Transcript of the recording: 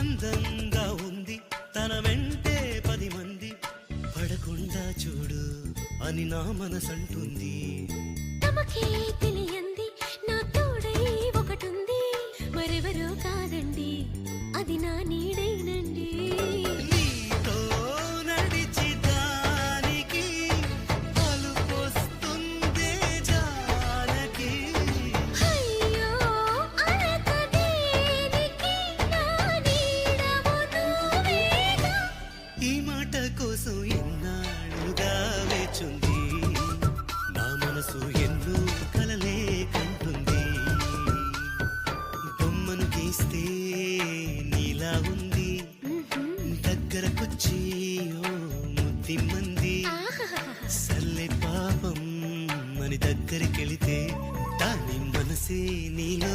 అందంగా ఉంది తన వెంటే 10 మంది పడకుండా చూడు అని నా మనసంటుంది. తమకే తెలియంది నా తోడై ఒకటుంది, మరెవరో కాదండి అది నా నీడైనండి. నీతో నడిచి దానికి అలుపొస్తుందే జానకి. అయ్యో అనక దేనికి నా నీడవు నువ్వేగా. ఈ మాట కోసం ఎన్నాళ్ళుగా వేచుంది నా మనసు ఎన్నో కలలే కంటుంది. బొమ్మను గీస్తే నీలా ఉంది దగ్గరకొచ్చి ఓ ముద్ది మంది. సల్లే పాపం అని దగ్గరికెళితే దాని మనసే నీలో